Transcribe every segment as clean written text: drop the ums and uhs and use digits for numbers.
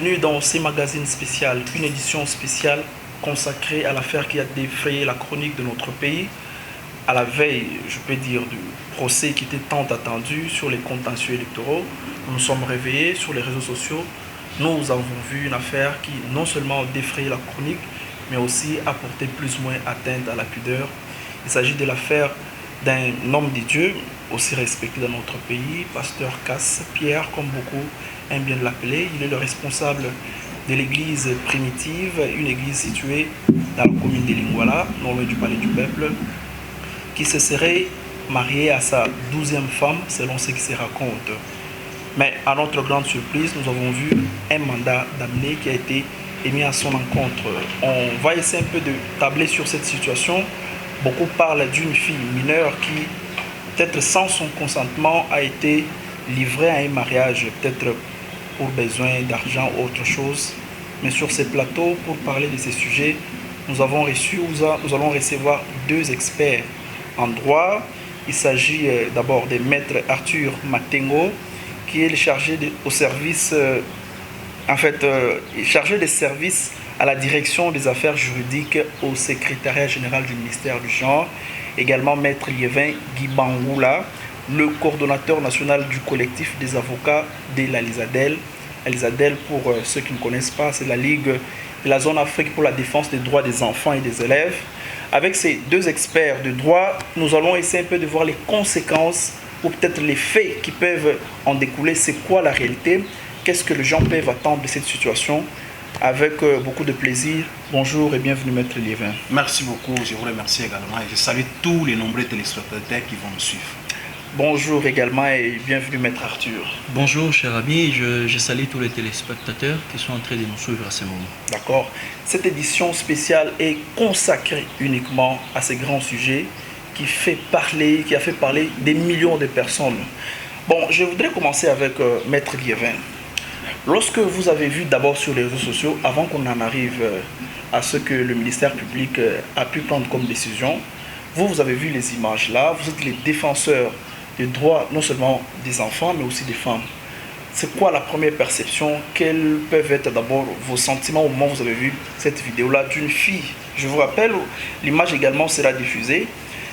bienvenue dans ces magazines spéciaux, une édition spéciale consacrée à l'affaire qui a défrayé la chronique de notre pays, à la veille, je peux dire, du procès qui était tant attendu sur les contentieux électoraux. Nous nous sommes réveillés sur les réseaux sociaux, nous avons vu une affaire qui non seulement a défrayé la chronique, mais aussi a porté plus ou moins atteinte à la pudeur. Il s'agit de l'affaire d'un homme de Dieu, aussi respecté dans notre pays, pasteur Casse-Pierre, comme beaucoup aiment bien l'appeler. Il est le responsable de l'église primitive, une église située dans la commune de Lingwala, non loin du palais du peuple, qui se serait marié à sa 12e femme, selon ce qui se raconte. Mais à notre grande surprise, nous avons vu un mandat d'amener qui a été émis à son encontre. On va essayer un peu de tabler sur cette situation. Beaucoup parlent d'une fille mineure qui, peut-être sans son consentement, a été livrée à un mariage, peut-être pour besoin d'argent ou autre chose. Mais sur ces plateaux, pour parler de ces sujets, nous allons recevoir deux experts en droit. Il s'agit d'abord de maître Arthur Matengo, qui est le chargé chargé des services à la direction des affaires juridiques au secrétariat général du ministère du genre. Également maître Liévin Guibangoula, le coordonnateur national du collectif des avocats de la Lisadel. La Lisadel, pour ceux qui ne connaissent pas, c'est la Ligue de la zone Afrique pour la défense des droits des enfants et des élèves. Avec ces deux experts de droit, nous allons essayer un peu de voir les conséquences ou peut-être les faits qui peuvent en découler. C'est quoi la réalité? Qu'est-ce que les gens peuvent attendre de cette situation? Avec beaucoup de plaisir, bonjour et bienvenue maître Liévin. Merci beaucoup, je vous remercie également et je salue tous les nombreux téléspectateurs qui vont me suivre. Bonjour également et bienvenue maître Arthur. Bonjour cher ami, je salue tous les téléspectateurs qui sont en train de nous suivre à ce moment. D'accord. Cette édition spéciale est consacrée uniquement à ces grands sujets qui a fait parler des millions de personnes. Bon, je voudrais commencer avec maître Liévin. Lorsque vous avez vu d'abord sur les réseaux sociaux, avant qu'on en arrive à ce que le ministère public a pu prendre comme décision, vous avez vu les images là, vous êtes les défenseurs des droits non seulement des enfants mais aussi des femmes. C'est quoi la première perception? Quels peuvent être d'abord vos sentiments au moment où vous avez vu cette vidéo là d'une fille? Je vous rappelle, l'image également sera diffusée.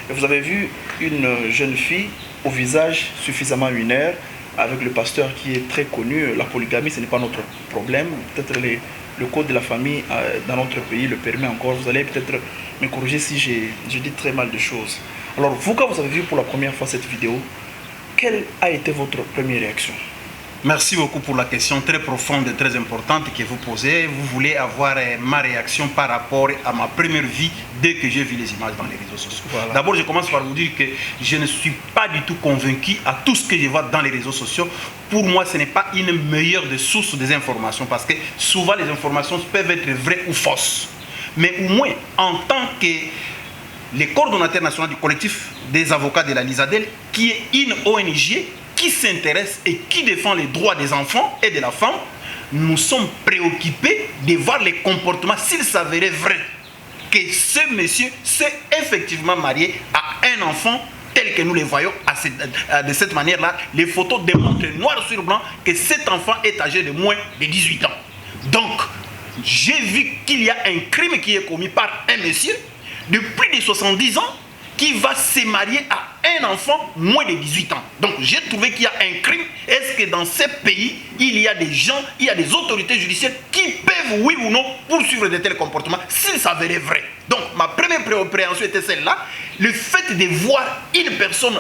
Et vous avez vu une jeune fille au visage suffisamment mineur, avec le pasteur qui est très connu. La polygamie, ce n'est pas notre problème. Peut-être le code de la famille dans notre pays le permet encore. Vous allez peut-être me corriger si je dis très mal de choses. Alors, vous, quand vous avez vu pour la première fois cette vidéo, quelle a été votre première réaction? Merci beaucoup pour la question très profonde et très importante que vous posez. Vous voulez avoir ma réaction par rapport à ma première vie dès que j'ai vu les images dans les réseaux sociaux. Voilà. D'abord, je commence par vous dire que je ne suis pas du tout convaincu à tout ce que je vois dans les réseaux sociaux. Pour moi, ce n'est pas une meilleure des sources des informations parce que souvent les informations peuvent être vraies ou fausses. Mais au moins, en tant que le coordonnateur national du collectif des avocats de la Lisadel, qui est une ONG qui s'intéresse et qui défend les droits des enfants et de la femme, nous sommes préoccupés de voir les comportements, s'il s'avérait vrai que ce monsieur s'est effectivement marié à un enfant tel que nous les voyons de cette manière-là. Les photos démontrent noir sur blanc que cet enfant est âgé de moins de 18 ans. Donc, j'ai vu qu'il y a un crime qui est commis par un monsieur de plus de 70 ans qui va se marier à un enfant moins de 18 ans. Donc j'ai trouvé qu'il y a un crime. Est-ce que dans ces pays, il y a des gens, il y a des autorités judiciaires qui peuvent, oui ou non, poursuivre de tels comportements s'il s'avérait vrai? Donc ma première préoccupation était celle-là. Le fait de voir une personne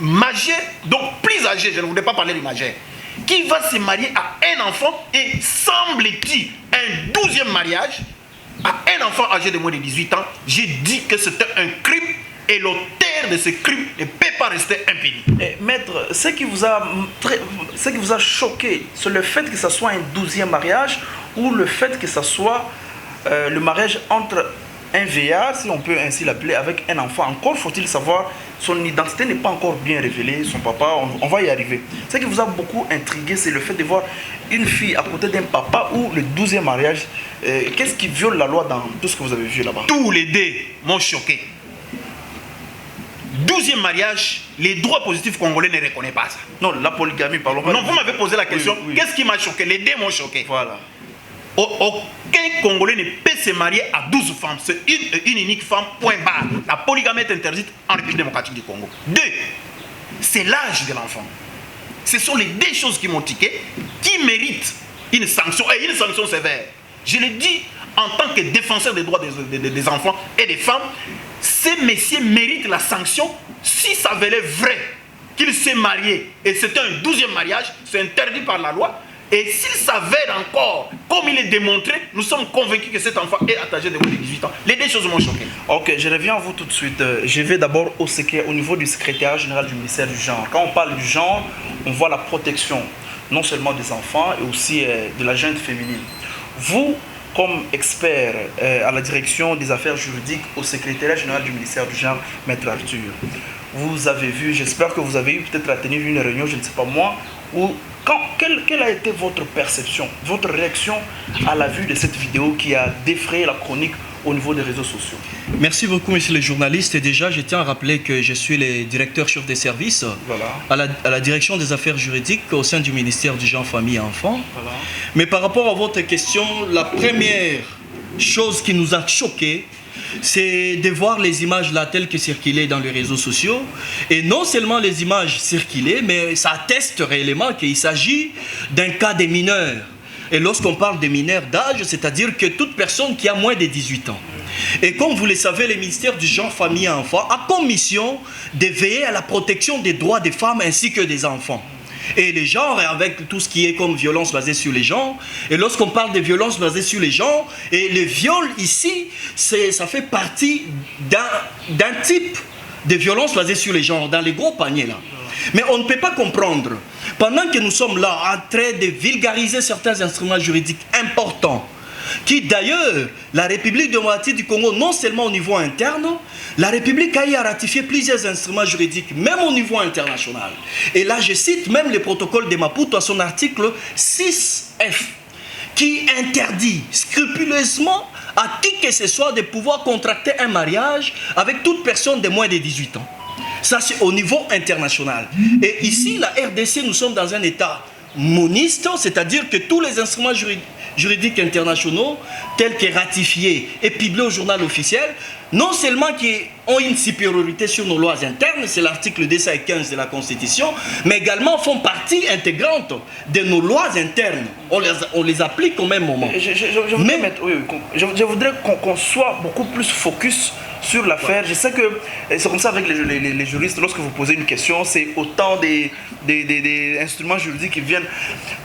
majeure, donc plus âgée, je ne voulais pas parler de majeure, qui va se marier à un enfant et semble-t-il un 12e mariage à un enfant âgé de moins de 18 ans, j'ai dit que c'était un crime et l'auteur de ce crime ne peut pas rester impuni. Maître, ce qui vous a choqué, c'est le fait que ce soit un 12e mariage ou le fait que ce soit le mariage entre un vieillard, si on peut ainsi l'appeler, avec un enfant. Encore faut-il savoir, son identité n'est pas encore bien révélée, son papa, on va y arriver. Ce qui vous a beaucoup intrigué, c'est le fait de voir une fille à côté d'un papa ou le 12e mariage. Qu'est-ce qui viole la loi dans tout ce que vous avez vu là-bas? Tous les deux m'ont choqué. 12e mariage, les droits positifs congolais ne reconnaissent pas ça. Non, la polygamie, parlons pas. Non, vous m'avez posé la question, oui. qu'est-ce qui m'a choqué? Les deux m'ont choqué. Voilà. Aucun Congolais ne peut se marier à 12 femmes. C'est une unique femme, point barre. La polygamie est interdite en République démocratique du Congo. 2, c'est l'âge de l'enfant. Ce sont les deux choses qui m'ont tiqué, qui méritent une sanction, et une sanction sévère. Je le dis en tant que défenseur des droits des enfants et des femmes, ces messieurs méritent la sanction si ça valait vrai qu'il s'est marié et c'était un 12e mariage, c'est interdit par la loi. Et s'il s'avère encore, comme il est démontré, nous sommes convaincus que cet enfant est âgé de moins de 18 ans. Les deux choses m'ont choqué. Ok, je reviens à vous tout de suite. Je vais d'abord au niveau du secrétariat général du ministère du genre. Quand on parle du genre, on voit la protection non seulement des enfants et aussi de la jeune féminine. Vous, comme expert à la direction des affaires juridiques au secrétariat général du ministère du genre, Maître Arthur, vous avez vu, j'espère que vous avez eu peut-être à tenir une réunion, je ne sais pas moi, où quelle a été votre perception, votre réaction à la vue de cette vidéo qui a défrayé la chronique au niveau des réseaux sociaux? Merci beaucoup, monsieur le journaliste. Et déjà, je tiens à rappeler que je suis le directeur chef des services à la direction des affaires juridiques au sein du ministère du genre, famille et enfants. Voilà. Mais par rapport à votre question, la première chose qui nous a choqués, c'est de voir les images là telles que circulaient dans les réseaux sociaux. Et non seulement les images circulaient, mais ça atteste réellement qu'il s'agit d'un cas des mineurs. Et lorsqu'on parle des mineurs d'âge, c'est-à-dire que toute personne qui a moins de 18 ans. Et comme vous le savez, le ministère du genre, famille et enfants a comme mission de veiller à la protection des droits des femmes ainsi que des enfants. Et les genres, avec tout ce qui est comme violence basée sur les genres. Et lorsqu'on parle de violence basée sur les genres, et le viol ici, ça fait partie d'un type de violence basée sur les genres, dans les gros paniers là. Mais on ne peut pas comprendre, pendant que nous sommes là en train de vulgariser certains instruments juridiques importants, qui d'ailleurs, la République démocratique du Congo, non seulement au niveau interne, la République a eu à ratifier plusieurs instruments juridiques, même au niveau international. Et là, je cite même le protocole de Maputo à son article 6F, qui interdit scrupuleusement à qui que ce soit de pouvoir contracter un mariage avec toute personne de moins de 18 ans. Ça, c'est au niveau international. Et ici, la RDC, nous sommes dans un état moniste, c'est-à-dire que tous les instruments juridiques internationaux, tels que ratifiés et publiés au journal officiel, non seulement qui ont une supériorité sur nos lois internes, c'est l'article 215 de la Constitution, mais également font partie intégrante de nos lois internes. On les applique au même moment. Je voudrais qu'on soit beaucoup plus focus sur l'affaire. Je sais que c'est comme ça avec les juristes, lorsque vous posez une question, c'est autant des instruments juridiques qui viennent.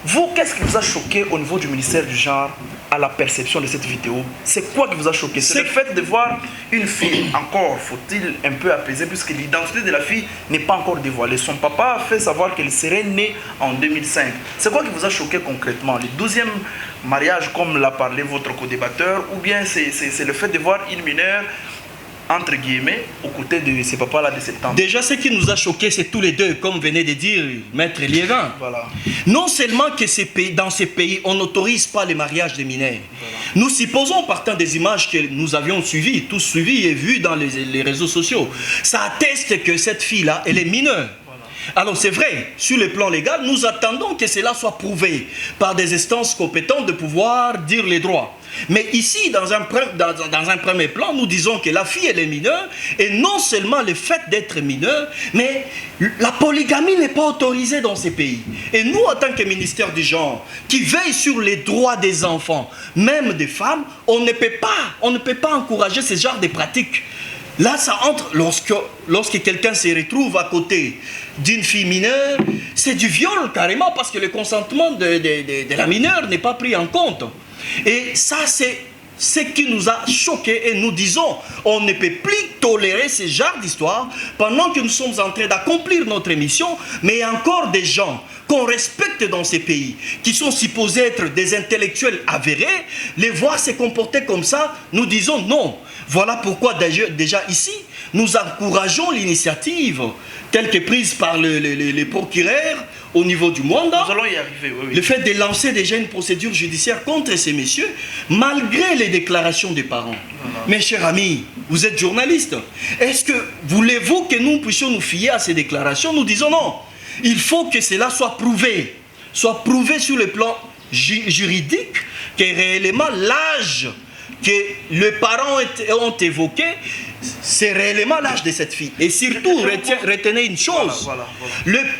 Vous, qu'est-ce qui vous a choqué au niveau du ministère du genre à la perception de cette vidéo? C'est quoi qui vous a choqué? C'est le fait de voir une fille, encore faut-il un peu apaiser, puisque l'identité de la fille n'est pas encore dévoilée. Son papa a fait savoir qu'elle serait née en 2005. C'est quoi qui vous a choqué concrètement? Le 12e mariage, comme l'a parlé votre co-débatteur, ou bien c'est le fait de voir une mineure entre guillemets, aux côtés de ces papas-là de septembre. Déjà, ce qui nous a choqués, c'est tous les deux, comme venait de dire Maître Liévin. Voilà. Non seulement que dans ces pays, on n'autorise pas les mariages des mineurs. Voilà. Nous supposons, partant des images que nous avions suivies, tous suivies et vues dans les réseaux sociaux, ça atteste que cette fille-là, elle est mineure. Alors c'est vrai, sur le plan légal, nous attendons que cela soit prouvé par des instances compétentes de pouvoir dire les droits. Mais ici, dans un premier plan, nous disons que la fille, elle est mineure, et non seulement le fait d'être mineure, mais la polygamie n'est pas autorisée dans ces pays. Et nous, en tant que ministère du genre, qui veille sur les droits des enfants, même des femmes, on ne peut pas encourager ce genre de pratiques. Là, ça entre, lorsque quelqu'un se retrouve à côté d'une fille mineure, c'est du viol carrément, parce que le consentement de la mineure n'est pas pris en compte. Et ça, c'est ce qui nous a choqués, et nous disons, on ne peut plus tolérer ce genre d'histoire pendant que nous sommes en train d'accomplir notre mission, mais il y a encore des gens qu'on respecte dans ces pays, qui sont supposés être des intellectuels avérés, les voir se comporter comme ça, nous disons non. Voilà pourquoi déjà ici, nous encourageons l'initiative telle que prise par les procureurs au niveau du monde. Nous allons y arriver, oui. Le fait de lancer déjà une procédure judiciaire contre ces messieurs, malgré les déclarations des parents. Voilà. Mes chers amis, vous êtes journalistes. Est-ce que voulez-vous que nous puissions nous fier à ces déclarations? Nous disons non. Il faut que cela soit prouvé sur le plan juridique, que réellement l'âge que les parents ont évoqué, c'est réellement l'âge de cette fille. Et surtout, retenez une chose, voilà.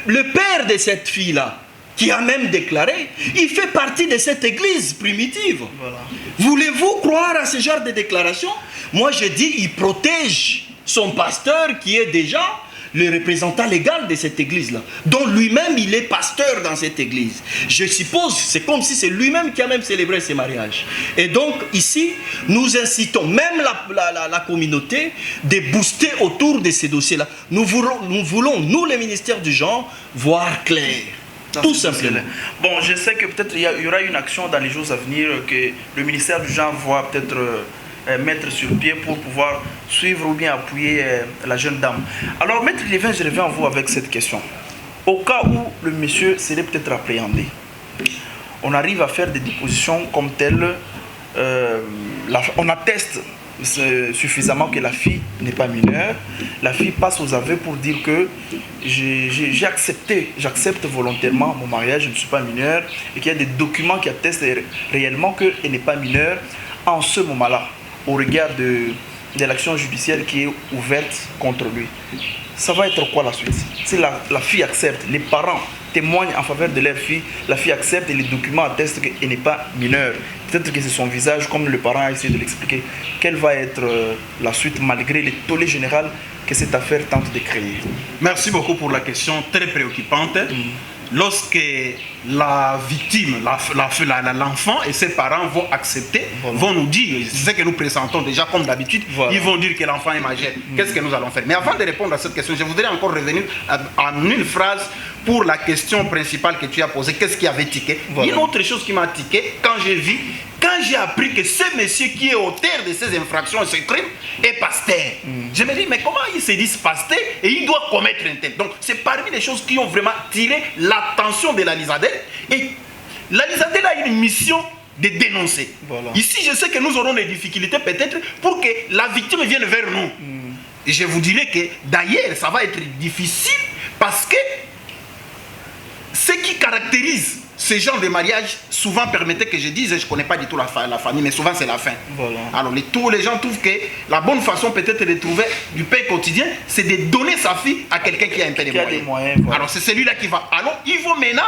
Le père de cette fille-là, qui a même déclaré, il fait partie de cette église primitive. Voilà. Voulez-vous croire à ce genre de déclaration? Moi, je dis, il protège son pasteur qui est déjà le représentant légal de cette église-là, dont lui-même il est pasteur dans cette église. Je suppose, c'est comme si c'est lui-même qui a même célébré ces mariages. Et donc ici, nous incitons même la communauté de booster autour de ces dossiers-là. Nous voulons, nous les ministères du genre, voir clair. Tout simplement. Bon, je sais que peut-être il y aura une action dans les jours à venir que le ministère du genre va peut-être mettre sur pied pour pouvoir suivre ou bien appuyer la jeune dame. Alors, Maître Lévin, je reviens à vous avec cette question. Au cas où le monsieur serait peut-être appréhendé, on arrive à faire des dépositions comme telles, on atteste suffisamment que la fille n'est pas mineure, la fille passe aux aveux pour dire que j'accepte volontairement mon mariage, je ne suis pas mineure, et qu'il y a des documents qui attestent réellement qu'elle n'est pas mineure en ce moment-là, au regard de l'action judiciaire qui est ouverte contre lui. Ça va être quoi la suite? Si la fille accepte, les parents témoignent en faveur de leur fille, la fille accepte et les documents attestent qu'elle n'est pas mineure. Peut-être que c'est son visage, comme le parent a essayé de l'expliquer. Quelle va être la suite malgré les tollés généraux que cette affaire tente de créer? Merci beaucoup pour la question très préoccupante. Lorsque la victime, l'enfant et ses parents vont accepter, vont nous dire, c'est ce que nous présentons déjà comme d'habitude, ils vont dire que l'enfant est majeur. Qu'est-ce que nous allons faire? Mais avant de répondre à cette question, je voudrais encore revenir en une phrase pour la question principale que tu as posée. Qu'est-ce qui avait tiqué? Une autre chose qui m'a tiqué, quand j'ai appris que ce monsieur qui est auteur de ces infractions et ces crimes est pasteur. Je me dis, mais comment il se dit pasteur et il doit commettre un tel? Donc, c'est parmi les choses qui ont vraiment tiré l'attention de la Lisadel. Et la Lisadel a une mission de dénoncer. Ici, je sais que nous aurons des difficultés peut-être pour que la victime vienne vers nous. Et je vous dirais que d'ailleurs, ça va être difficile parce que ce qui caractérise ce genre de mariage, souvent, permettez que je dise, je ne connais pas du tout la famille, mais souvent c'est la fin. Alors tous les gens trouvent que la bonne façon peut-être de trouver du pain quotidien, c'est de donner sa fille à quelqu'un qui a un peu de moyens. Alors c'est celui-là qui va. Alors ils vont maintenant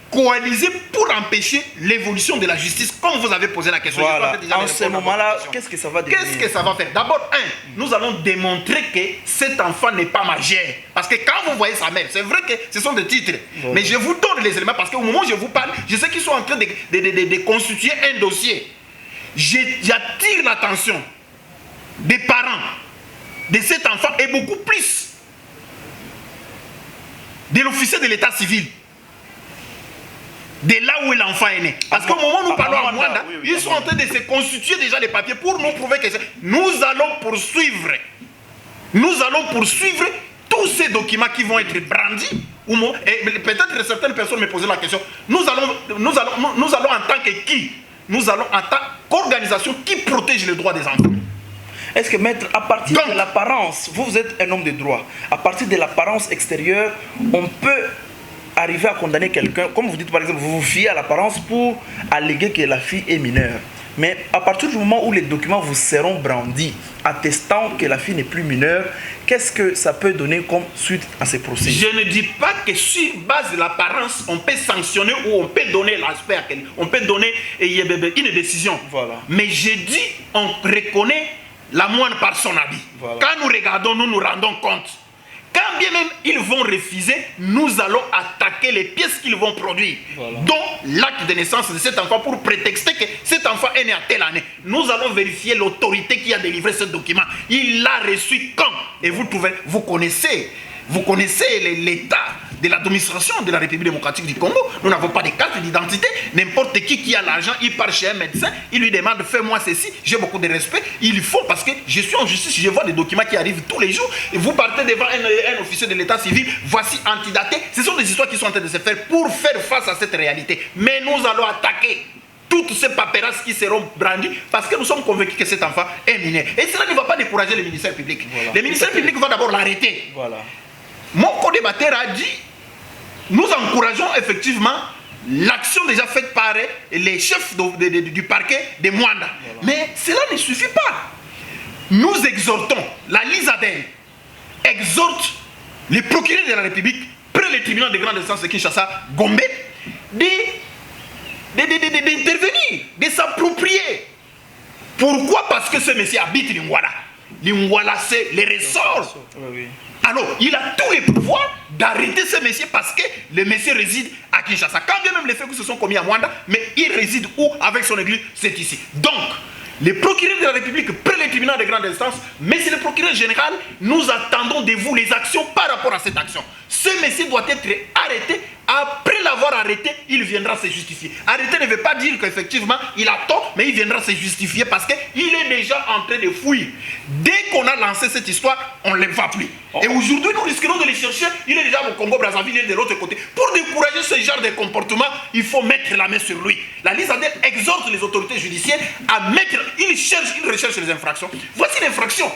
coaliser pour empêcher l'évolution de la justice, comme vous avez posé la question. En ce moment-là, qu'est-ce que ça va devenir? Qu'est-ce que ça va faire? D'abord, nous allons démontrer que cet enfant n'est pas majeur. Parce que quand vous voyez sa mère, c'est vrai que ce sont des titres. Mais je vous donne les éléments parce qu'au moment où je vous parle, je sais qu'ils sont en train de constituer un dossier. J'attire l'attention des parents de cet enfant et beaucoup plus de l'officier de l'état civil. De là où l'enfant est né. Parce qu'au moment où nous parlons à Mwanda, ils sont en train de se constituer déjà des papiers pour nous prouver que nous allons poursuivre. Nous allons poursuivre tous ces documents qui vont être brandis. Et peut-être certaines personnes me posaient la question. Nous allons en tant que qui? Nous allons en tant qu'organisation qui protège les droits des enfants. Est-ce que, maître, à partir de l'apparence, vous êtes un homme de droit, à partir de l'apparence extérieure, on peut arriver à condamner quelqu'un, comme vous dites par exemple, vous vous fiez à l'apparence pour alléguer que la fille est mineure. Mais à partir du moment où les documents vous seront brandis, attestant que la fille n'est plus mineure, qu'est-ce que ça peut donner comme suite à ces procès? Je ne dis pas que sur base de l'apparence, on peut sanctionner ou on peut donner l'aspect, on peut donner une décision. Mais je dis, on reconnaît la moine par son habit. Quand nous regardons, nous nous rendons compte. Quand bien même ils vont refuser, nous allons attaquer les pièces qu'ils vont produire. Dont l'acte de naissance de cet enfant pour prétexter que cet enfant est né à telle année. Nous allons vérifier l'autorité qui a délivré ce document. Il l'a reçu quand? Et vous connaissez l'état de l'administration de la République démocratique du Congo. Nous n'avons pas de carte d'identité. N'importe qui a l'argent, il part chez un médecin, il lui demande fais-moi ceci. J'ai beaucoup de respect. Il faut parce que je suis en justice, je vois des documents qui arrivent tous les jours. Et vous partez devant un officier de l'état civil, voici antidaté. Ce sont des histoires qui sont en train de se faire pour faire face à cette réalité. Mais nous allons attaquer toutes ces paperasses qui seront brandies parce que nous sommes convaincus que cet enfant est mineur. Et cela ne va pas décourager le ministère public. Voilà. Le ministère public va d'abord l'arrêter. Voilà. Mon co-débatteur a dit, nous encourageons effectivement l'action déjà faite par les chefs du parquet de Mwanda. Voilà. Mais cela ne suffit pas. Nous exhortons, la Lisadel exhorte les procureurs de la République, près le tribunal de grande instance de Kinshasa, Gombe, d'intervenir, de s'approprier. Pourquoi? Parce que ce monsieur habite Lingwala. Lingwala, c'est les ressorts. Alors, il a tous les pouvoirs d'arrêter ce monsieur parce que le monsieur réside à Kinshasa. Quand bien même les faits se sont commis à Mwanda, mais il réside où? Avec son église, c'est ici. Donc, les procureurs de la République prennent le tribunal de grande instance, mais c'est le procureur général, nous attendons de vous les actions par rapport à cette action. Ce monsieur doit être arrêté. Après l'avoir arrêté, il viendra se justifier. Arrêter ne veut pas dire qu'effectivement il a tort, mais il viendra se justifier parce qu'il est déjà en train de fouiller. Dès qu'on a lancé cette histoire, on ne les va plus. Et aujourd'hui, nous risquerons de les chercher. Il est déjà au Congo-Brazzaville, il est de l'autre côté. Pour décourager ce genre de comportement, il faut mettre la main sur lui. La Lisadel exhorte les autorités judiciaires à mettre... Il recherche les infractions. Voici l'infraction.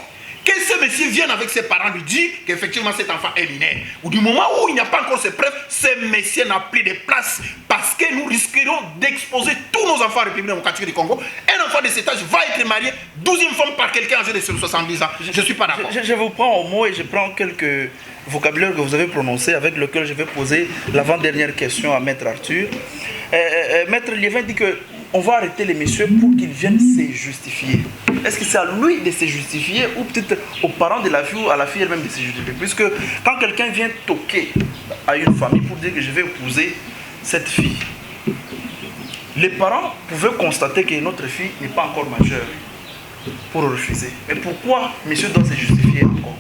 Que ce monsieur vienne avec ses parents lui dire qu'effectivement cet enfant est mineur. Ou du moment où il n'y a pas encore ces preuves, ce monsieur n'a plus de place parce que nous risquerons d'exposer tous nos enfants en République démocratique du Congo. Un enfant de cet âge va être marié 12e femme par quelqu'un âgé de 70 ans. Je ne suis pas d'accord. Je vous prends au mot et je prends quelques vocabulaires que vous avez prononcés avec lesquels je vais poser l'avant-dernière question à Maître Arthur. Maître Liévin dit que on va arrêter les messieurs pour qu'ils viennent se justifier. Est-ce que c'est à lui de se justifier ou peut-être aux parents de la fille ou à la fille elle-même de se justifier? Puisque quand quelqu'un vient toquer à une famille pour dire que je vais épouser cette fille, les parents pouvaient constater que notre fille n'est pas encore majeure pour refuser. Mais pourquoi monsieur doit se justifier encore?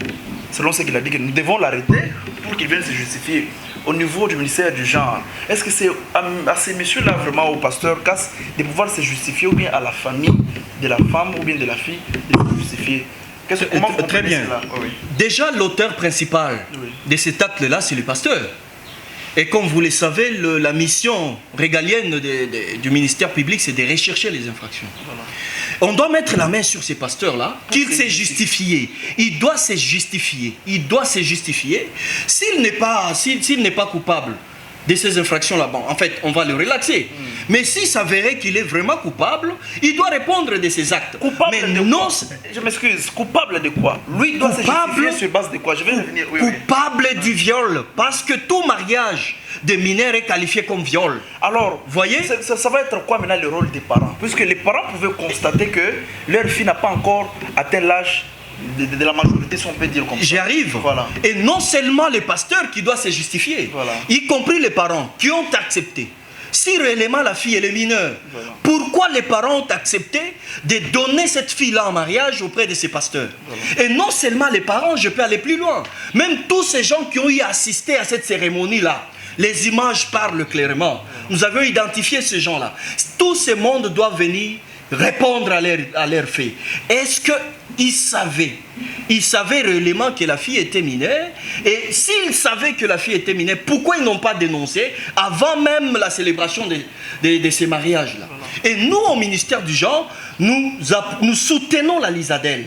Selon ce qu'il a dit, que nous devons l'arrêter pour qu'il vienne se justifier. Au niveau du ministère du genre, est-ce que c'est à ces messieurs-là vraiment, au pasteur Casse, de pouvoir se justifier ou bien à la famille de la femme ou bien de la fille de se justifier? Très bien. Oui. Déjà, l'auteur principal de cet acte-là, c'est le pasteur. Et comme vous le savez, la mission régalienne du ministère public, c'est de rechercher les infractions. Voilà. On doit mettre la main sur ces pasteurs-là, qu'ils s'est justifié. Il doit se justifier. Il doit se justifier. S'il n'est pas coupable de ces infractions-là, bon, en fait, on va le relaxer. Mais s'il s'avérait qu'il est vraiment coupable, il doit répondre de ses actes. Coupable mais de non, quoi? Je m'excuse, coupable de quoi? Lui doit se justifier sur base de quoi? Je vais revenir. Coupable du viol, parce que tout mariage de mineurs est qualifié comme viol. Alors, voyez, ça va être quoi maintenant le rôle des parents? Puisque les parents pouvaient constater que leur fille n'a pas encore atteint l'âge de la majorité, si on peut dire comme ça. J'y arrive. Voilà. Et non seulement les pasteurs qui doivent se justifier, voilà, y compris les parents qui ont accepté. Si réellement la fille elle est mineure, voilà, pourquoi les parents ont accepté de donner cette fille-là en mariage auprès de ces pasteurs? Voilà. Et non seulement les parents, je peux aller plus loin. Même tous ces gens qui ont eu assisté à cette cérémonie-là, les images parlent clairement. Voilà. Nous avons identifié ces gens-là. Tout ce monde doit venir répondre à leurs faits. Est-ce qu'ils savaient? Ils savaient réellement que la fille était mineure. Et s'ils savaient que la fille était mineure, pourquoi ils n'ont pas dénoncé avant même la célébration de ces mariages-là? Et nous, au ministère du genre, nous soutenons la Lisadel.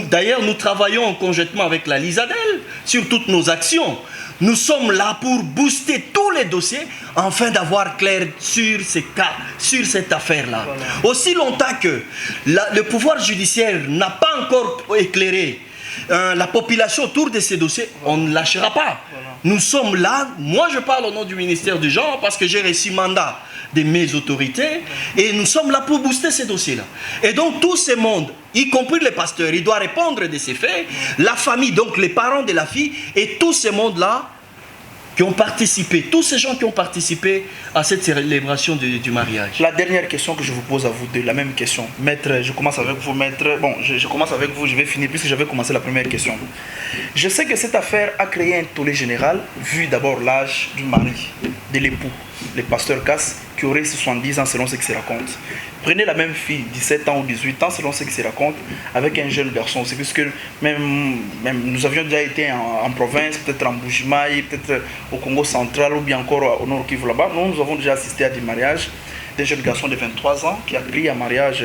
D'ailleurs, nous travaillons conjointement avec la Lisadel sur toutes nos actions. Nous sommes là pour booster tous les dossiers afin d'avoir clair sur ces cas, sur cette affaire-là. Voilà. Aussi longtemps que le pouvoir judiciaire n'a pas encore éclairé la population autour de ces dossiers, on ne lâchera pas. Voilà. Nous sommes là, moi je parle au nom du ministère du genre parce que j'ai reçu mandat de mes autorités et nous sommes là pour booster ces dossiers-là. Et donc tout ce monde, y compris les pasteurs, il doit répondre de ces faits, la famille, donc les parents de la fille et tout ce monde-là qui ont participé, tous ces gens qui ont participé à cette célébration du mariage. La dernière question que je vous pose à vous deux, la même question. Maître, je commence avec vous, maître. Bon, je commence avec vous, je vais finir puisque j'avais commencé la première question. Je sais que cette affaire a créé un tollé général, vu d'abord l'âge du mari, de l'époux, le pasteur Casse, qui aurait 70 ans selon ce qui se raconte. Prenez la même fille, 17 ans ou 18 ans, selon ce qui se raconte, avec un jeune garçon. C'est puisque même nous avions déjà été en province, peut-être en Bujimaï, peut-être au Congo central ou bien encore au Nord Kivu là-bas. Nous avons déjà assisté à des mariages d'un jeune garçon de 23 ans qui a pris en mariage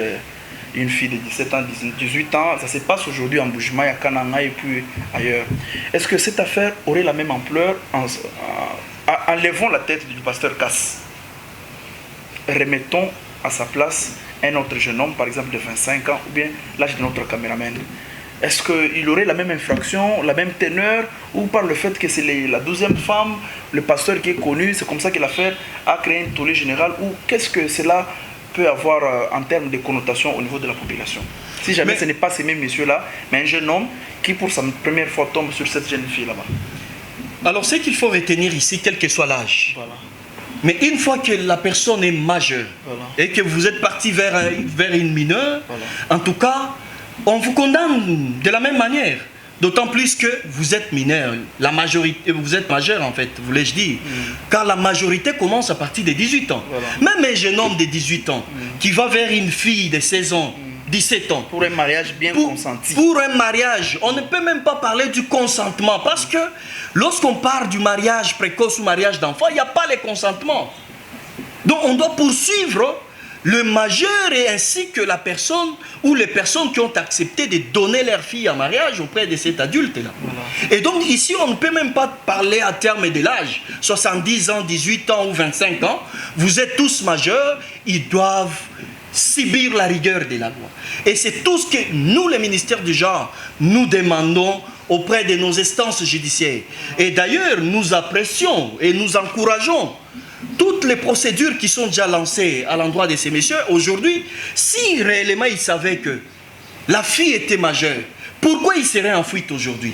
une fille de 17 ans, 18 ans. Ça se passe aujourd'hui en Bujimaï, à Kananga et puis ailleurs. Est-ce que cette affaire aurait la même ampleur en levant la tête du pasteur Casse? Remettons à sa place un autre jeune homme, par exemple de 25 ans, ou bien l'âge de notre caméraman. Est-ce qu'il aurait la même infraction, la même teneur, ou par le fait que c'est la 12e femme, le pasteur qui est connu, c'est comme ça que l'affaire a créé un tollé général, ou qu'est-ce que cela peut avoir en termes de connotation au niveau de la population? Si jamais ce n'est pas ces mêmes messieurs-là, mais un jeune homme qui pour sa première fois tombe sur cette jeune fille là-bas. Alors ce qu'il faut retenir ici, quel que soit l'âge, voilà. Mais une fois que la personne est majeure, voilà, et que vous êtes parti vers une mineure, voilà, en tout cas, on vous condamne de la même manière. D'autant plus que vous êtes mineur, la majorité, vous êtes majeur en fait, voulais-je dire. Car la majorité commence à partir de 18 ans. Voilà. Même un jeune homme de 18 ans qui va vers une fille de 16 ans, 17 ans. Pour un mariage bien consenti. Pour un mariage, on ne peut même pas parler du consentement. Parce que lorsqu'on parle du mariage précoce ou mariage d'enfant, il n'y a pas le consentement. Donc on doit poursuivre le majeur et ainsi que la personne ou les personnes qui ont accepté de donner leur fille en mariage auprès de cet adulte-là. Voilà. Et donc ici, on ne peut même pas parler à terme de l'âge. 70 ans, 18 ans ou 25 ans, vous êtes tous majeurs, ils doivent subir la rigueur de la loi. Et c'est tout ce que nous, le ministère du genre, nous demandons auprès de nos instances judiciaires. Et d'ailleurs, nous apprécions et nous encourageons toutes les procédures qui sont déjà lancées à l'endroit de ces messieurs. Aujourd'hui, si réellement ils savaient que la fille était majeure, pourquoi ils seraient en fuite aujourd'hui?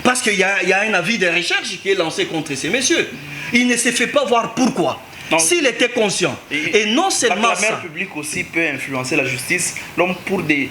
Parce qu'il y a un avis de recherche qui est lancé contre ces messieurs. Il ne se fait pas voir pourquoi. S'il était conscient. Et non seulement ça. La clameur publique aussi peut influencer la justice. L'homme, pour des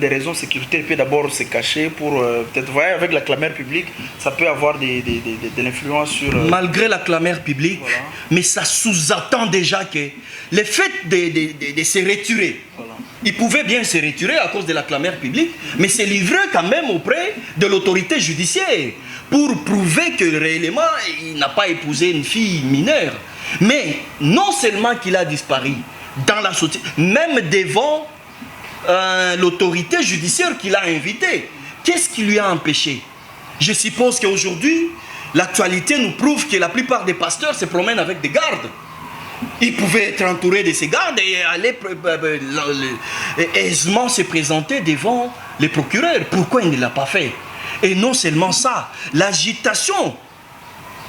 raisons sécuritaires, peut d'abord se cacher pour peut-être, voyez, avec la clameur publique, ça peut avoir de l'influence sur... Malgré la clameur publique, voilà, mais ça sous-attend déjà que le fait de se retirer, voilà, il pouvait bien se retirer à cause de la clameur publique, mais se livrer quand même auprès de l'autorité judiciaire pour prouver que réellement il n'a pas épousé une fille mineure. Mais non seulement qu'il a disparu dans la société, même devant l'autorité judiciaire qui l'a invité, qu'est-ce qui lui a empêché? Je suppose qu'aujourd'hui, l'actualité nous prouve que la plupart des pasteurs se promènent avec des gardes. Ils pouvaient être entourés de ces gardes et aller aisément se présenter devant les procureurs. Pourquoi il ne l'a pas fait? Et non seulement ça, l'agitation,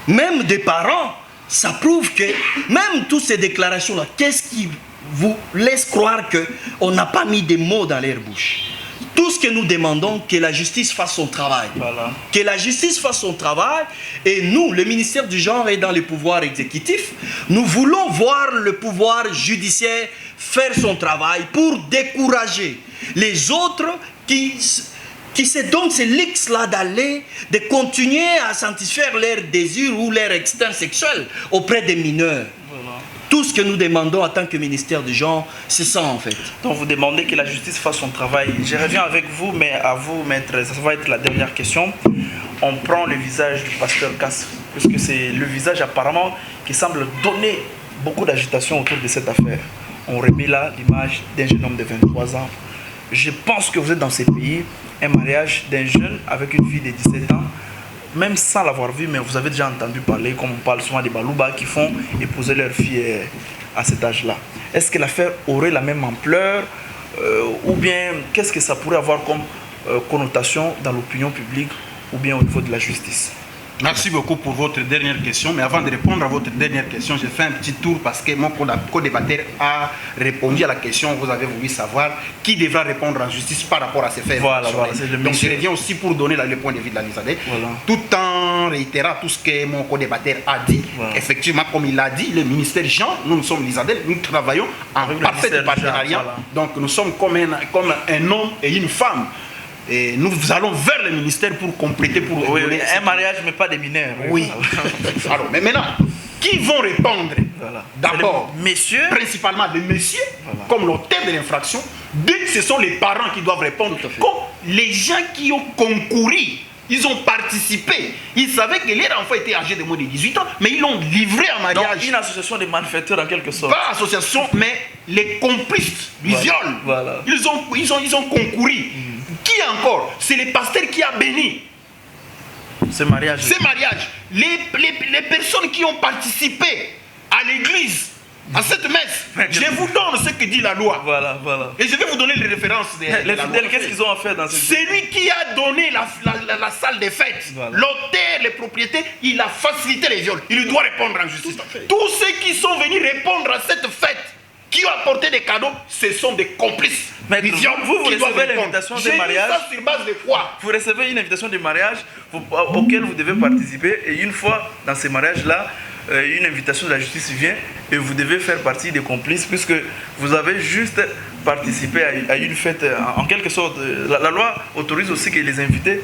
même des parents, ça prouve que même toutes ces déclarations-là, qu'est-ce qui vous laisse croire qu'on n'a pas mis des mots dans leur bouche? Tout ce que nous demandons, que la justice fasse son travail. Voilà. Que la justice fasse son travail. Et nous, le ministère du genre est dans le pouvoir exécutif. Nous voulons voir le pouvoir judiciaire faire son travail pour décourager les autres qui se donnent ce luxe-là d'aller, de continuer à satisfaire leurs désirs ou leur instinct sexuel auprès des mineurs. Voilà. Tout ce que nous demandons en tant que ministère du genre, c'est ça en fait. Donc vous demandez que la justice fasse son travail. Je reviens avec vous, mais à vous, maître, ça va être la dernière question. On prend le visage du pasteur Casse, puisque c'est le visage apparemment qui semble donner beaucoup d'agitation autour de cette affaire. On remet là l'image d'un jeune homme de 23 ans. Je pense que vous êtes dans ces pays, un mariage d'un jeune avec une fille de 17 ans, même sans l'avoir vu, mais vous avez déjà entendu parler, comme on parle souvent des Balouba qui font épouser leur fille à cet âge-là. Est-ce que l'affaire aurait la même ampleur ou bien qu'est-ce que ça pourrait avoir comme connotation dans l'opinion publique ou bien au niveau de la justice? Merci beaucoup pour votre dernière question. Mais avant de répondre à votre dernière question, j'ai fait un petit tour parce que mon co-débatteur a répondu à la question. Vous avez voulu savoir qui devra répondre en justice par rapport à ces faits. Voilà, donc je reviens aussi pour donner le point de vue de la Lizadeh, tout en réitérant tout ce que mon co-débatteur a dit. Effectivement, comme il l'a dit, le ministère Jean, nous sommes Lizadeh, nous travaillons en parfait partenariat. Donc nous sommes comme un homme et une femme. Et nous allons vers le ministère pour compléter, pour donner un mariage, mais pas des mineurs. Oui. Alors, mais maintenant, qui vont répondre? D'abord, messieurs, principalement les messieurs, comme l'auteur de l'infraction. Deux, ce sont les parents qui doivent répondre. Comme les gens qui ont concouru, ils ont participé. Ils savaient que leur enfant était âgé de moins de 18 ans, mais ils l'ont livré en mariage. Donc, une association de malfaiteurs en quelque sorte. Pas association, mais les complices du viol. Ils ont concouru. Qui encore? C'est le pasteur qui a béni ce mariage. Les personnes qui ont participé à l'église, à cette messe. Je vous donne ce que dit la loi. Voilà. Et je vais vous donner les références. Les fidèles, qu'est-ce qu'ils ont à faire dans cette C'est lui qui a donné la salle des fêtes. L'auteur, les propriétés, il a facilité les viols. Il doit répondre en justice. Tous ceux qui sont venus répondre à cette fête, qui ont apporté des cadeaux, ce sont des complices. Mais vous recevez l'invitation de mariage. Sur base de quoi? Vous recevez une invitation de mariage auquel vous devez participer. Et une fois dans ces mariages-là, une invitation de la justice vient et vous devez faire partie des complices puisque vous avez juste participé à une fête. En quelque sorte, la loi autorise aussi que les invités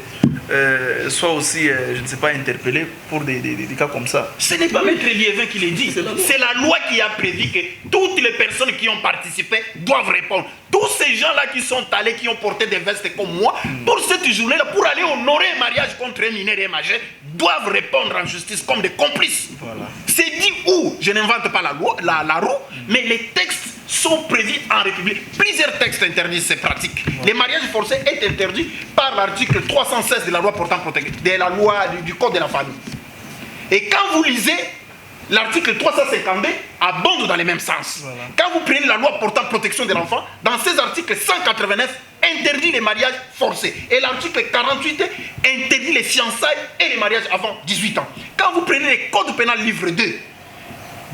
soient aussi, je ne sais pas, interpellés pour des cas comme ça. Ce n'est pas Maître Liévin qui le dit. C'est la loi qui a prévu que toutes les personnes qui ont participé doivent répondre. Tous ces gens-là qui sont allés, qui ont porté des vestes comme moi, pour cette journée-là, pour aller honorer un mariage contre un mineur et un majeur, doivent répondre en justice comme des complices. C'est dit où? Je n'invente pas la roue, mais les textes sont prévus en République. Plusieurs textes interdisent ces pratiques. Les mariages forcés est interdit par l'article 316 de la loi portant protection, de la loi du Code de la famille. Et quand vous lisez l'article 352, abonde dans le même sens. Quand vous prenez la loi portant protection de l'enfant, dans ces articles 189, interdit les mariages forcés. Et l'article 48 interdit les fiançailles et les mariages avant 18 ans. Quand vous prenez le Code pénal livre 2,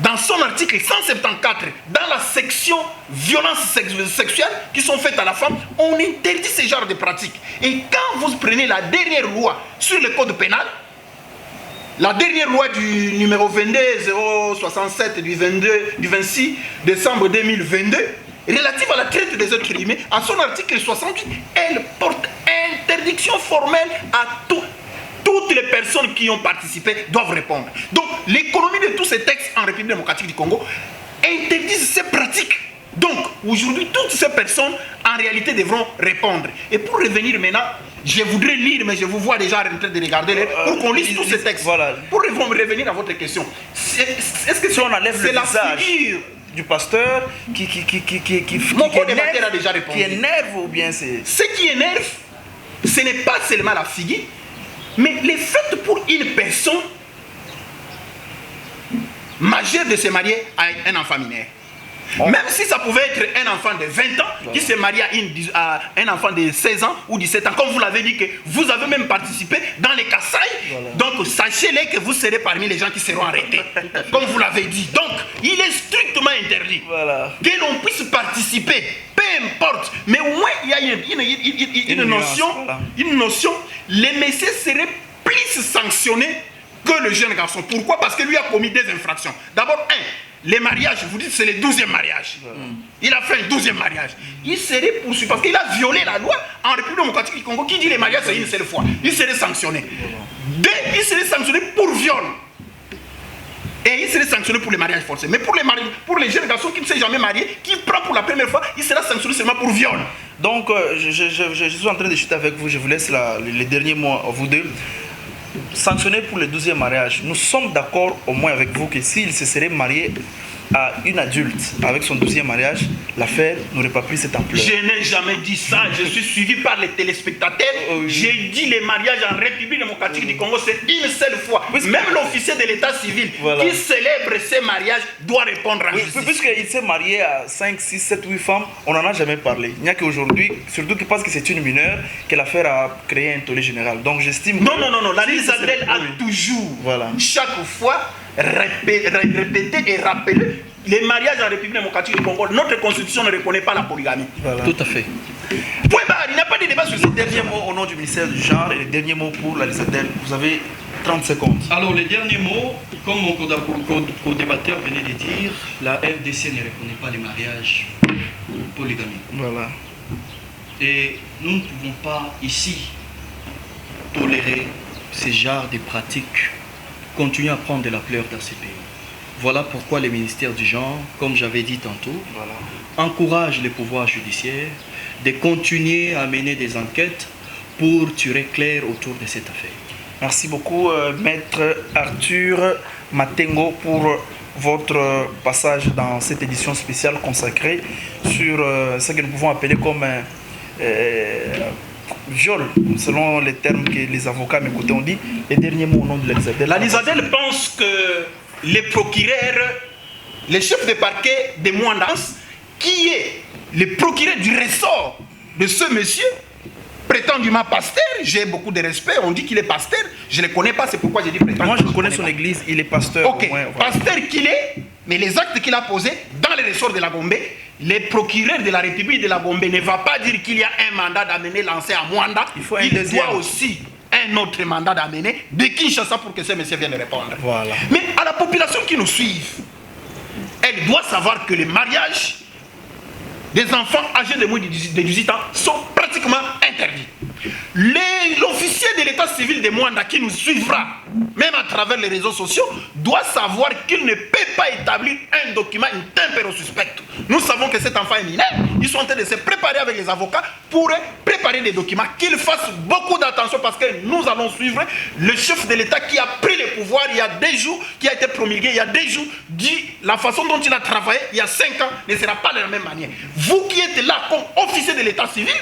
dans son article 174, dans la section violences sexuelles qui sont faites à la femme, on interdit ce genre de pratiques. Et quand vous prenez la dernière loi sur le Code pénal, la dernière loi du numéro 22-067 du 26 décembre 2022, relative à la traite des êtres humains, à son article 68, elle porte interdiction formelle à toutes les personnes qui ont participé doivent répondre. Donc, l'économie de tous ces textes en République démocratique du Congo interdisent ces pratiques. Donc, aujourd'hui, toutes ces personnes, en réalité, devront répondre. Et pour revenir maintenant, je voudrais lire, mais je vous vois déjà en train de regarder, pour qu'on lise tous ces textes. Pour revenir à votre question, est-ce que si on enlève le visage du pasteur qui énerve ou bien c'est... Ce qui énerve, ce n'est pas seulement la figure, mais les faits pour une personne majeure de se marier à un enfant mineur. Même si ça pouvait être un enfant de 20 ans qui se marie à un enfant de 16 ans ou 17 ans, comme vous l'avez dit que vous avez même participé dans les Kassai, donc sachez-les que vous serez parmi les gens qui seront arrêtés, comme vous l'avez dit. Donc, il est strictement interdit que l'on puisse participer, peu importe, mais au moins il y a une notion, les messieurs seraient plus sanctionnés que le jeune garçon. Pourquoi? Parce que lui a commis des infractions. D'abord, les mariages, vous dites c'est le 12e mariage. Il a fait un 12e mariage. Il serait poursuivi parce qu'il a violé la loi en République démocratique du Congo qui dit les mariages c'est une seule fois. Il serait sanctionné. Il serait sanctionné pour viol. Et il serait sanctionné pour les mariages forcés. Mais pour les jeunes garçons qui ne s'est jamais mariés, qui prend pour la première fois, il sera sanctionné seulement pour viol. Donc, je suis en train de discuter avec vous. Je vous laisse les derniers mots à vous deux. Sanctionné pour le 12e mariage, nous sommes d'accord au moins avec vous que s'il se serait marié à une adulte avec son 12e mariage, l'affaire n'aurait pas pris cette ampleur. Je n'ai jamais dit ça. Je suis suivi par les téléspectateurs. J'ai dit les mariages en République démocratique du Congo, c'est une seule fois. Même l'officier de l'état civil qui célèbre ces mariages doit répondre en justice. Puisqu'il s'est marié à 5, 6, 7, 8 femmes, on n'en a jamais parlé. Il n'y a qu'aujourd'hui, surtout qu'il pense que c'est une mineure, que l'affaire a créé un tollé général. Donc j'estime... Non, la Lisa Adèle a toujours, chaque fois, répété et rappelé les mariages en République démocratique du Congo. Notre constitution ne reconnaît pas la polygamie. Tout à fait. Point barre, il n'y a pas de débat sur ce dernier mot au nom du ministère du Genre et les derniers mots pour la Lisa Adèle. Vous avez 30 secondes. Alors, les derniers mots, comme mon co-débatteur venait de dire, la RDC ne reconnaît pas les mariages polygamiques. Voilà. Et nous ne pouvons pas ici tolérer ce genre de pratiques, continuer à prendre de la pleur dans ces pays. Voilà pourquoi le ministère du Genre, comme j'avais dit tantôt, encourage les pouvoirs judiciaires de continuer à mener des enquêtes pour tirer clair autour de cette affaire. Merci beaucoup, Maître Arthur Matengo, pour votre passage dans cette édition spéciale consacrée sur ce que nous pouvons appeler comme viol, selon les termes que les avocats mes côtés ont dit. Les derniers mots au nom de la Lisa Adèle. La Lisa Adèle pense que les procureurs, les chefs de parquet de Mouandance, qui est le procureur du ressort de ce monsieur, prétendument pasteur, j'ai beaucoup de respect, on dit qu'il est pasteur, je ne le connais pas, c'est pourquoi j'ai dit prétendument. Moi je connais son église, il est pasteur. Ok, pasteur qu'il est, mais les actes qu'il a posés dans le ressort de la Gombe, les procureurs de la République de la Gombe ne va pas dire qu'il y a un mandat d'amener lancé à Mwanda, il doit aussi un autre mandat d'amener de Kinshasa pour que ce monsieur vienne répondre. Voilà. Mais à la population qui nous suit, elle doit savoir que les mariages des enfants âgés de moins de 18 ans sont pratiquement interdits. L'officier de l'état civil de Mwanda qui nous suivra, même à travers les réseaux sociaux, doit savoir qu'il ne peut pas établir un document, une tempéro suspect. Nous savons que cet enfant est mineur. Ils sont en train de se préparer avec les avocats pour préparer des documents. Qu'ils fassent beaucoup d'attention parce que nous allons suivre le chef de l'État qui a pris le pouvoir il y a 2 jours, qui a été promulgué il y a 2 jours, dit la façon dont il a travaillé il y a 5 ans ne sera pas de la même manière. Vous qui êtes là comme officier de l'état civil,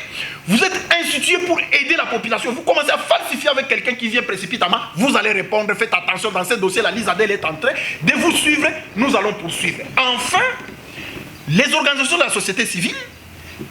vous êtes institué pour aider la population. Vous commencez à falsifier avec quelqu'un qui vient précipitamment, vous allez répondre. Faites attention dans ce dossier, la Lisa Adèle est en train de vous suivre, nous allons poursuivre. Enfin, les organisations de la société civile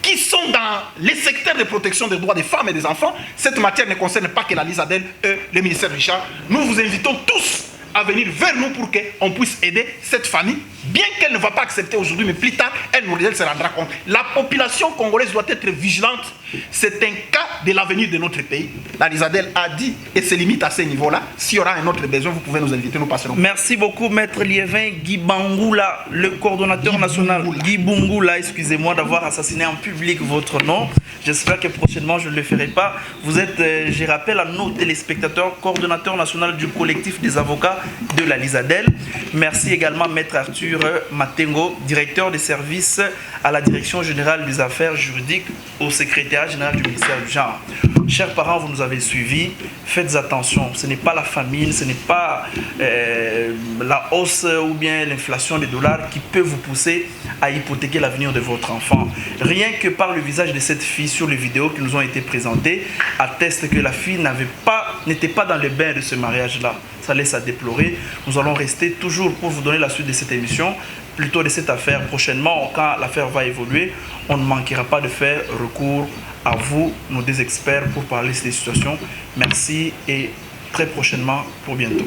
qui sont dans les secteurs de protection des droits des femmes et des enfants, cette matière ne concerne pas que la Lisa Adèle et le ministère Richard. Nous vous invitons tous à venir vers nous pour qu'on puisse aider cette famille, bien qu'elle ne va pas accepter aujourd'hui, mais plus tard, elle se rendra compte. La population congolaise doit être vigilante. C'est un cas de l'avenir de notre pays. La Lisa Adèle a dit et se limite à ce niveau-là. S'il y aura un autre besoin, vous pouvez nous inviter, nous passerons. Merci beaucoup, Maître Liévin Guy Bangula, le coordonnateur national. Guy Bangula, excusez-moi d'avoir assassiné en public votre nom. J'espère que prochainement je ne le ferai pas. Vous êtes, je rappelle à nos téléspectateurs, coordonnateur national du collectif des avocats de la Lisa Adèle. Merci également Maître Arthur Matengo, directeur des services à la Direction générale des affaires juridiques au secrétariat général du ministère du Genre. Chers parents, vous nous avez suivis, faites attention, ce n'est pas la famine, ce n'est pas la hausse ou bien l'inflation des dollars qui peut vous pousser à hypothéquer l'avenir de votre enfant. Rien que par le visage de cette fille sur les vidéos qui nous ont été présentées, atteste que la fille n'était pas dans le bain de ce mariage-là. Ça laisse à déplorer. Nous allons rester toujours pour vous donner la suite de cette émission, plutôt de cette affaire. Prochainement, quand l'affaire va évoluer, on ne manquera pas de faire recours à vous, nos deux experts, pour parler de ces situations. Merci et très prochainement, pour bientôt.